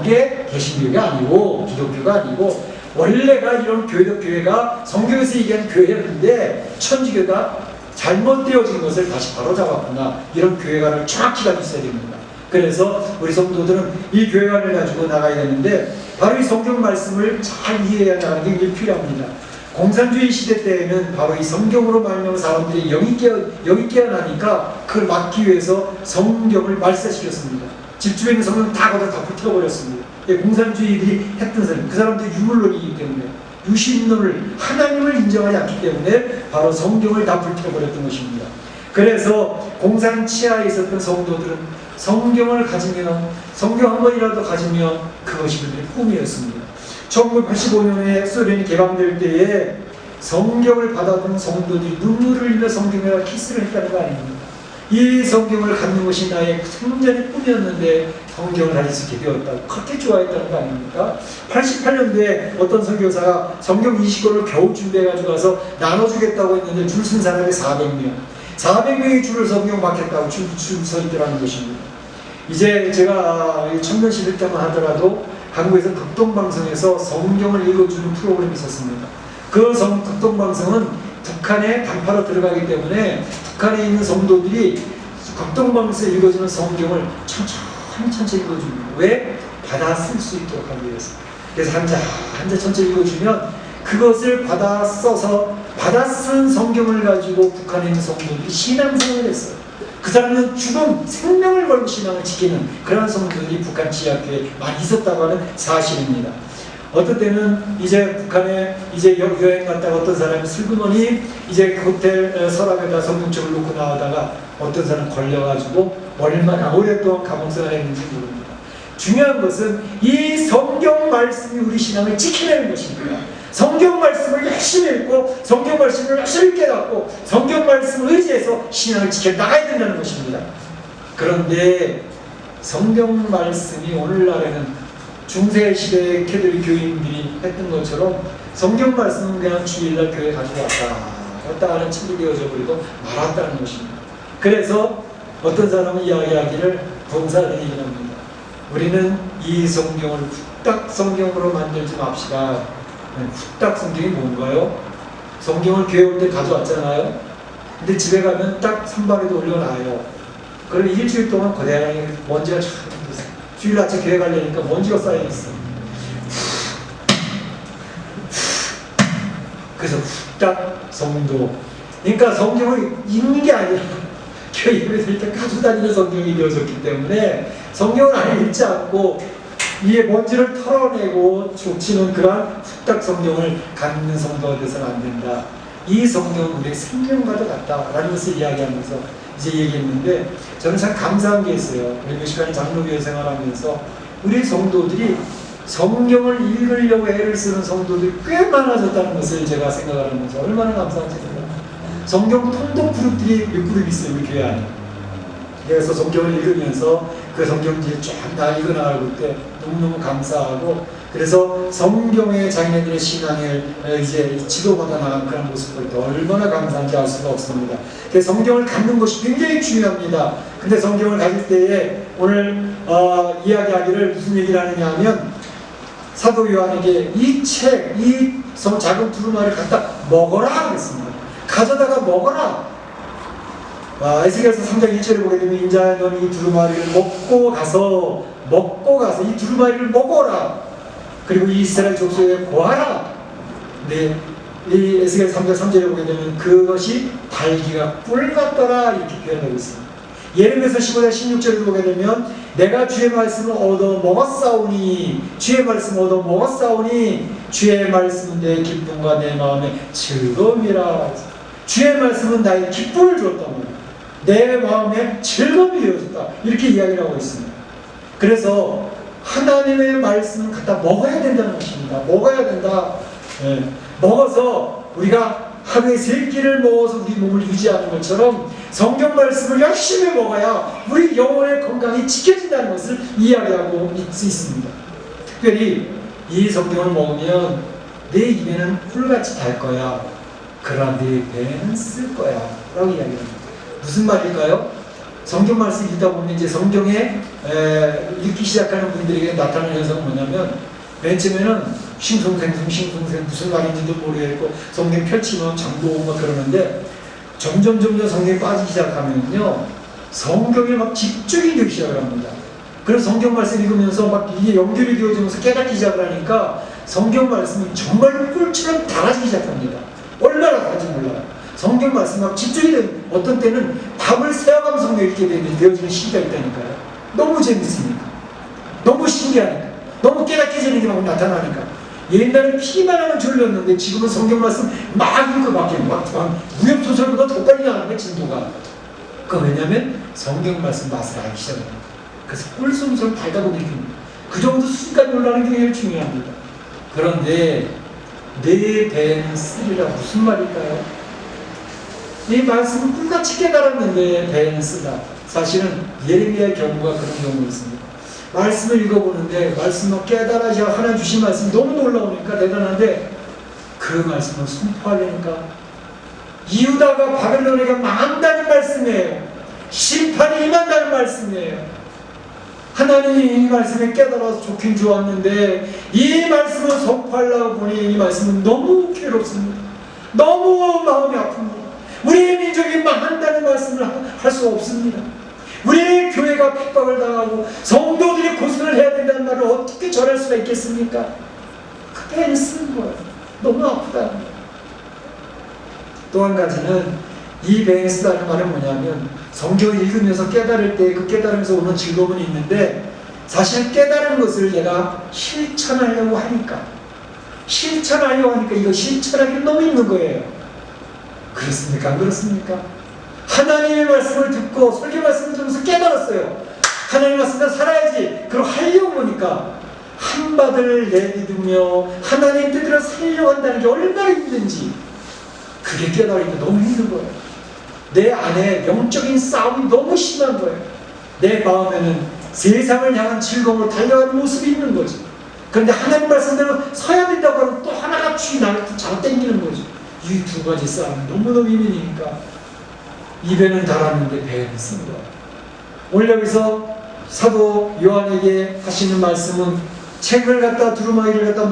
게 개신교가 아니고 기독교가 아니고 원래가 이런 교회가 성경에서 얘기한 교회였는데 천주교가 잘못되어진 것을 다시 바로잡았구나. 이런 교회관을 정확히 가지고 있어야 됩니다. 그래서 우리 성도들은 이 교회관을 가지고 나가야 되는데 바로 이 성경 말씀을 잘 이해해야 나가는 게 굉장히 필요합니다. 공산주의 시대 때에는 바로 이 성경으로 말미암아 사람들이 영이 깨어나니까 그걸 막기 위해서 성경을 말살시켰습니다. 집 주변에 있는 성경을 다 거기다 다 불태워버렸습니다. 공산주의들이 했던 사람, 그 사람들이 유물론이기 때문에 유신론을 하나님을 인정하지 않기 때문에 바로 성경을 다 불태워버렸던 것입니다. 그래서 공산 치하에 있었던 성도들은 성경을 가지면 성경 한 번이라도 가지면 그것이 그들의 꿈이었습니다. 1985년에 소련이 개방될 때에 성경을 받아든 성도들이 눈물을 흘리며 성경에다 키스를 했다는 거 아닙니까? 이 성경을 갖는 것이 나의 생전의 꿈이었는데 성경을 가질 수 있게 되었다고 그렇게 좋아했다는 거 아닙니까? 88년도에 어떤 선교사가 성경 20권을 겨우 준비해가지고 가서 나눠주겠다고 했는데 줄 쓴 사람이 400명 400명이 줄을 성경 받겠다고 줄 서 있더라는 것입니다. 이제 제가 청년시대 때만 하더라도 한국에서 극동방송에서 성경을 읽어주는 프로그램이 있었습니다. 그 극동방송은 북한에 단파로 들어가기 때문에 북한에 있는 성도들이 극동방송에서 읽어주는 성경을 천천히 읽어줍니다. 왜? 받아 쓸 수 있도록 하기 위해서. 그래서 한 자 천천히 읽어주면 그것을 받아 써서 받아 쓴 성경을 가지고 북한에 있는 성도들이 신앙생활을 했어요. 그 사람은 죽음, 생명을 걸고 신앙을 지키는 그런 성도들이 북한 지하교회에 많이 있었다고 하는 사실입니다. 어떤 때는 이제 북한에 이제 여행 갔다가 어떤 사람이 슬그머니 이제 그 호텔 서랍에다 성경책을 놓고 나오다가 어떤 사람 걸려가지고 얼마나 오랫동안 감옥생활을 했는지 모릅니다. 중요한 것은 이 성경 말씀이 우리 신앙을 지키는 것입니다. 성경 말씀을 열심히 읽고 성경 말씀을 열심히 깨닫고 성경 말씀을 의지해서 신앙을 지켜나가야 된다는 것입니다. 그런데 성경 말씀이 오늘날에는 중세시대의 캐톨릭 교인들이 했던 것처럼 성경 말씀은 그냥 주일날 교회 가지고 왔다 하는 책이 되어져 버리고 말았다는 것입니다. 그래서 어떤 사람은 이야기하기를 봉사를 얘기합니다. 우리는 이 성경을 후딱 성경으로 만들지 맙시다. 후딱 성경이 뭔가요? 성경을 교회 올 때 가져왔잖아요. 근데 집에 가면 딱 선반에도 올려놔요. 그럼 일주일 동안 거대하게 먼지가 쫙 묻었어요. 주일 아침 교회 가려니까 먼지가 쌓여있어. 그래서 후딱 성도. 그러니까 성경을 읽는 게 아니라 교회에서 일단 가지고 다니는 성경이 되어졌기 때문에 성경을 안 읽지 않고 이에 먼지를 털어내고 족치는 그러한 후딱 성경을 갖는 성도가 되어서는 안 된다. 이 성경은 우리의 생명과도 같다라는 것을 이야기하면서 이제 얘기했는데 저는 참 감사한 게 있어요. 우리 멕시칸 장로교회 생활하면서 우리 성도들이 성경을 읽으려고 애를 쓰는 성도들이 꽤 많아졌다는 것을 제가 생각하면서 얼마나 감사한지 몰라요. 성경 통독 그룹들이 몇 그룹 있어요, 우리 교회 안에. 그래서 성경을 읽으면서 그 성경지에 쫙 다 읽어나갈 때 너무너무 감사하고 그래서 성경의 자기네들의 신앙을 이제 지도받아 나가는 그런 모습을 볼 때 얼마나 감사한지 알 수가 없습니다. 그래서 성경을 갖는 것이 굉장히 중요합니다. 근데 성경을 가질 때에 오늘 이야기하기를 무슨 얘기를 하느냐 하면 사도 요한에게 이 책, 이 작은 두루마리를 갖다 먹어라 그랬습니다. 가져다가 먹어라. 에스겔서 3장 1절을 보게 되면 인자야 너는 이 두루마리를 먹고 가서 이 두루마리를 먹어라. 그리고 이 이스라엘 족속에 보아라. 네, 이 에스겔 3장 3절에 보게 되면 그것이 달기가 꿀 같더라 이렇게 표현하고 있습니다. 예레미야서 15장 16절을 보게 되면 내가 주의 말씀을 얻어 먹었사오니 주의 말씀은 내 기쁨과 내 마음의 즐거움이라. 주의 말씀은 나의 기쁨을 주었다고 내 마음에 즐거움이 되어졌다 이렇게 이야기를 하고 있습니다. 그래서 하나님의 말씀을 갖다 먹어야 된다는 것입니다. 먹어야 된다. 네. 먹어서 우리가 하루에 3끼를 먹어서 우리 몸을 유지하는 것처럼 성경 말씀을 열심히 먹어야 우리 영혼의 건강이 지켜진다는 것을 이야기하고 있습니다. 특별히 이 성경을 먹으면 내 입에는 꿀같이 달 거야. 그러나 내 배는 쓸 거야 라고 이야기합니다. 무슨 말일까요? 성경 말씀 읽다 보면 이제 성경에 읽기 시작하는 분들에게 나타나는 현상은 뭐냐면 맨 처음에는 싱숭생숭 무슨 말인지도 모르겠고 성경 펼치면 장보고 막 그러는데 점점 성경에 빠지기 시작하면요 성경에 막 집중이 되기 시작을 합니다. 그래서 성경 말씀 읽으면서 막 이게 연결이 되어지면서 깨닫기 시작을 하니까 성경 말씀이 정말 꿀처럼 달아지기 시작합니다. 얼마나 달아지 몰라요. 성경 말씀 막 집중이 되는 어떤 때는 밤을 새어가면서 성경 읽게 되어지는 시기가 있다니까요. 너무 재밌으니까, 너무 신기하니까, 너무 깨닫게 막 나타나니까. 옛날엔 피만 하면 졸렸는데 지금은 성경 말씀 막 읽고 막 무협소설보다 더 빨리 나가는 진도가. 그거 왜냐면 성경 말씀 맛을 알기 시작합니다. 그래서 꿀송송 달다 보니 그 정도 수준까지 올라가는 게 굉장히 중요합니다. 그런데 내 배는 쓰리라 무슨 말일까요? 이 말씀을 꿀같이 깨달았는데 배는 쓰다. 사실은 예레미야의 경우가 그런 경우였습니다. 말씀을 읽어보는데 말씀을 깨달아야 하나 주신 말씀이 너무 놀라우니까 대단한데 그 말씀을 선포하려니까 이유다가 바벨론에게 망한다는 말씀이에요. 심판이 임한다는 말씀이에요. 하나님이 이 말씀을 깨달아서 좋긴 좋았는데 이 말씀을 선포하려고 보니 이 말씀은 너무 괴롭습니다. 너무 마음이 아픕니다. 우리의 민족이 망한다는 말씀을 할 수 없습니다. 우리의 교회가 핍박을 당하고 성도들이 고생을 해야 된다는 말을 어떻게 전할 수가 있겠습니까? 그 배는 쓰는 거예요. 너무 아프다. 또 한 가지는 이 배에 쓰다는 말은 뭐냐면 성경을 읽으면서 깨달을 때 그 깨달으면서 오는 즐거움은 있는데 사실 깨달은 것을 얘가 실천하려고 하니까 이거 실천하기 너무 힘든 거예요. 그렇습니까? 안 그렇습니까? 하나님의 말씀을 듣고 설교 말씀을 들으면서 깨달았어요. 하나님의 말씀대로 살아야지. 그럼 하려고 보니까 한바들 내딛으며 하나님 뜻대로 살려고 한다는 게 얼마나 힘든지 그게 깨달으니까 너무 힘든 거예요. 내 안에 영적인 싸움이 너무 심한 거예요. 내 마음에는 세상을 향한 즐거움으로 달려가는 모습이 있는 거지. 그런데 하나님 말씀대로 서야 된다고 하면 또 하나가 쥐 나를 또 잡아 당기는 거죠. 이 두 가지 싸움이 너무너무 힘드니까 입에는 달았는데 배에는 쓴 거예요. 오늘 여기서 사도 요한에게 하시는 말씀은 책을 갖다 두루마기를 갖다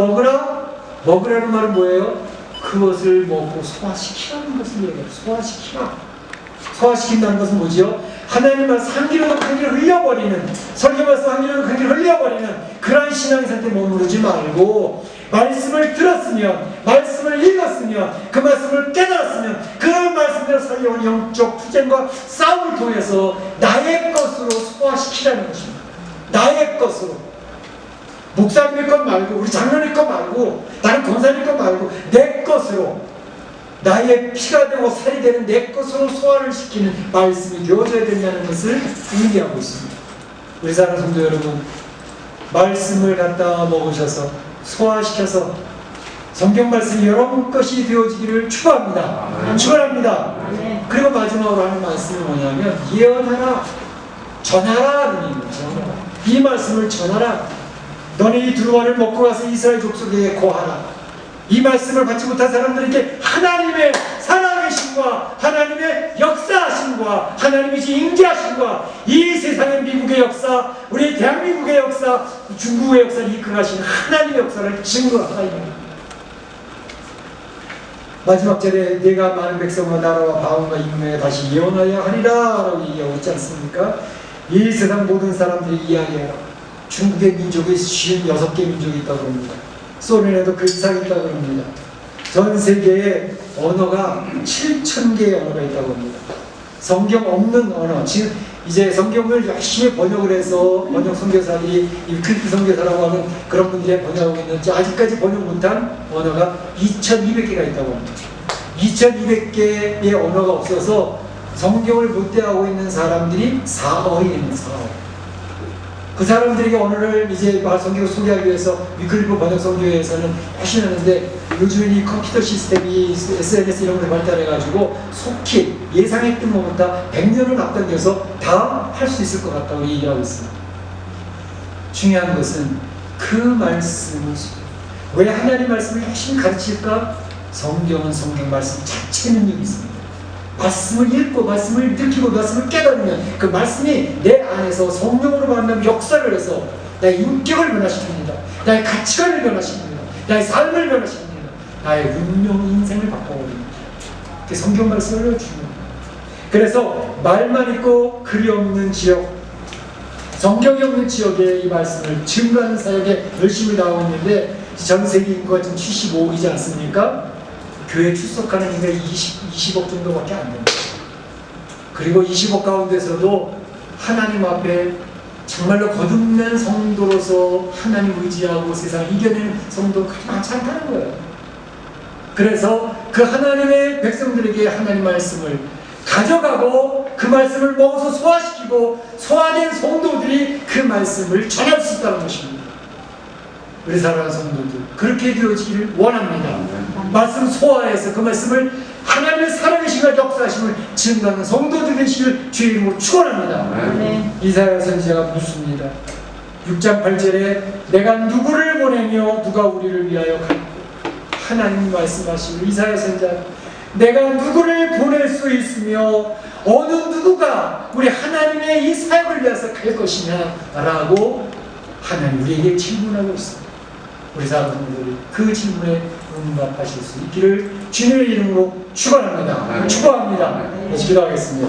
먹으라는 말은 뭐예요? 그것을 먹고 소화시키라는 것을 얘기해요. 소화시킨다는 것은 뭐지요? 하나님 말씀 한 길로 한 길을 흘려버리는 설교 말씀 한 길로 한 길을 흘려버리는 그러한 신앙의 상태에 머무르지 말고 말씀을 들었으면 말씀을 읽었으면 그 말씀을 깨달았으면 그 말씀대로 살려온 영적 투쟁과 싸움을 통해서 나의 것으로 소화시키라는 것입니다. 나의 것으로 목사님의 것 말고 우리 장로님 것 말고 다른 권사님 것 말고 내 것으로 나의 피가 되고 살이 되는 내 것으로 소화를 시키는 말씀이 되어져야 된다는 것을 의미하고 있습니다. 우리 사랑하는 성도 여러분, 말씀을 갖다 먹으셔서 소화시켜서 성경 말씀 여러 것이 되어지기를 축원합니다. 축원합니다. 그리고 마지막으로 하는 말씀이 뭐냐면 예언하라, 전하라. 이 말씀을 전하라. 너네 이 두루마리를 먹고 가서 이스라엘 족속에게 고하라. 이 말씀을 받지 못한 사람들에게 하나님의 살아계심과 하나님의 역사하심과 하나님의 임재하심과 이 세상의 미국의 역사, 우리 대한민국의 역사, 중국의 역사를 이끌어가신 하나님의 역사를 증거하라. 마지막 절에 내가 많은 백성과 나라와 바움과 임금에게 다시 예언하여 하리라 라고 얘기하고 있지 않습니까? 이 세상 모든 사람들이 이야기해라. 중국의 민족이 56개 민족이 있다고 합니다. 소련에도 그 이상 있다고 합니다. 전 세계에 언어가 7,000개의 언어가 있다고 합니다. 성경 없는 언어, 지금 이제 성경을 열심히 번역을 해서 번역 선교사들이 이 선교사라고 하는 그런 분들이 번역하고 있는지 아직까지 번역 못한 언어가 2,200개가 있다고 합니다. 2,200개의 언어가 없어서 성경을 못 대하고 있는 사람들이 4억이 있는 4억. 그 사람들에게 언어를 이제 성경을 소개하기 위해서 위클리프 번역 선교회에서는 열심히 하는데 요즘엔 이 컴퓨터 시스템이 SNS 이런 걸 발달해가지고 속히 예상했던 것보다 100년을 앞당겨서 다 할 수 있을 것 같다고 얘기하고 있습니다. 중요한 것은 그 말씀을 왜 하나님 말씀을 열심히 가르칠까? 성경은 성경 말씀 자체 능력이 있습니다. 말씀을 읽고 말씀을 느끼고 말씀을 깨달으면 그 말씀이 내 안에서 성령으로 만나면 역사를 해서 나의 인격을 변화시킵니다. 나의 가치관을 변화시킵니다. 나의 삶을 변화시킵니다. 나의 운명 인생을 바꿔버립니다. 그 성경 말씀을 주는. 그래서 말만 있고 글이 없는 지역, 성경이 없는 지역에 이 말씀을 증거하는 사역에 열심히 나오고 있는데 전 세계 인구가 지금 75억이지 않습니까? 교회 출석하는 인구가 20억 정도밖에 안 됩니다. 그리고 20억 가운데서도 하나님 앞에 정말로 거듭난 성도로서 하나님 의지하고 세상을 이겨내는 성도가 그렇게 많지 않다는 거예요. 그래서 그 하나님의 백성들에게 하나님 말씀을 가져가고 그 말씀을 먹어서 소화시키고 소화된 성도들이 그 말씀을 전할 수 있다는 것입니다. 우리 사랑하는 성도들 그렇게 되어지기를 원합니다. 말씀 소화해서 그 말씀을 하나님의 살아계심과 역사하심을 증거하는 성도들 되시길 주의 이름으로 축원합니다. 네. 이사야 선지자가 묻습니다. 6장 8절에 내가 누구를 보내며 누가 우리를 위하여 갈까? 하나님 말씀하시고 이사야 선지자 내가 누구를 보낼 수 있으며 어느 누구가 우리 하나님의 이 사역을 위해서 갈 것이냐 라고 하나님 우리에게 질문하고 있습니다. 우리 사람들이 그 질문에 응답하실 수 있기를 주님의 이름으로 축원합니다. 축원합니다. 기도하겠습니다.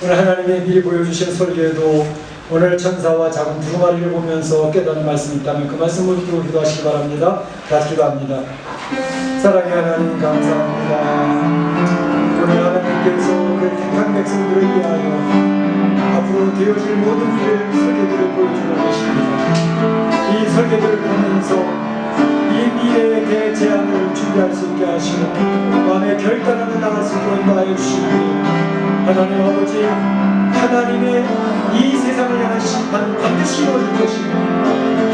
오늘 하나님이 미리 보여주신 설교에도 오늘 천사와 작은 두루마리를 보면서 깨닫는 말씀이 있다면 그 말씀을 듣고 기도하시기 바랍니다. 같이 기도합니다. 사랑의 하나님 감사합니다. 오늘 하나님께서 그 택한 백성들을 위하여 앞으로 되어질 모든 일을 설교들을 보여주고 계십니다. 이 설교들을 보면서 이 미래에 대해 제안을 준비할 수 있게 하시고 마음의 결단하며 나갈 수 있도록 인도하여 주시니 하나님 아버지 하나님의 이 세상을 향한 심판은 반드시 이루어질 것이고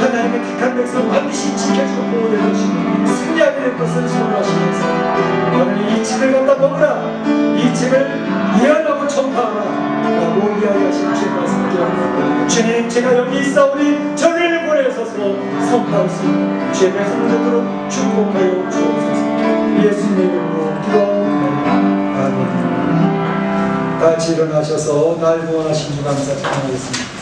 하나님의 택한 백성은 반드시 지켜주고 보호될 것이고 승리하게 될 것을 소원하시면서 하나님 이 책을 갖다 먹으라 이 책을 예언하고 전파하라 라고 이야기하신 주의 말씀 기억하고 주님 제가 여기 있사오니 저를 보내소서 선포할 수 있는 주의 백성을 되도록 축복하여 주옵소서. 예수님의 이름으로 기도합니다. 아멘. 같이 일어나셔서 날 구원하신 주 감사 찬양하겠습니다.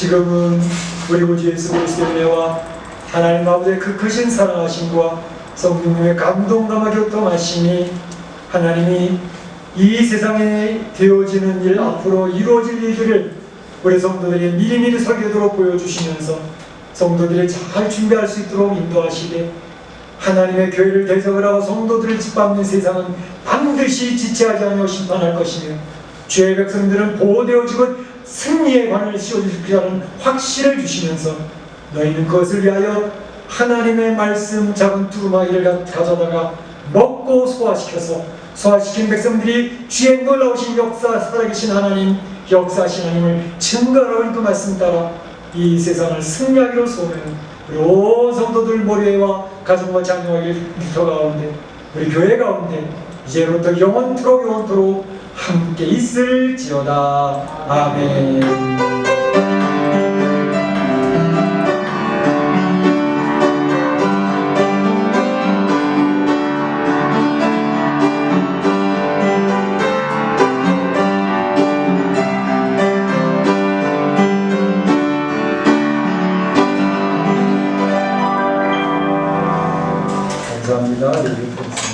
지금은 우리 구주 예수 그리스도의 은혜와 하나님 아버지의 그 크신 사랑하심과 성령님의 감동감화 교통하심이 하나님이 이 세상에 되어지는 일 앞으로 이루어질 일들을 우리 성도들이 미리미리 설계도록 보여주시면서 성도들이 잘 준비할 수 있도록 인도하시되 하나님의 교회를 대적을 하고 성도들을 짓밟는 세상은 반드시 지체하지 않으며 심판할 것이며 주의 백성들은 보호되어지고 승리의 관을 씌워줄 거라는 확신을 주시면서 너희는 그것을 위하여 하나님의 말씀 작은 두루마기를 가져다가 먹고 소화시켜서 소화시킨 백성들이 주의 놀라우신 역사 살아계신 하나님 역사하신 하나님을 증거하라고 그 말씀 따라 이 세상을 승리하기로 소원하는 우리 온 성도들 머리와 가정과 자녀와 일터 가운데 우리 교회 가운데 이제부터 영원토록 함께 있을지어다. 아멘. 감사합니다.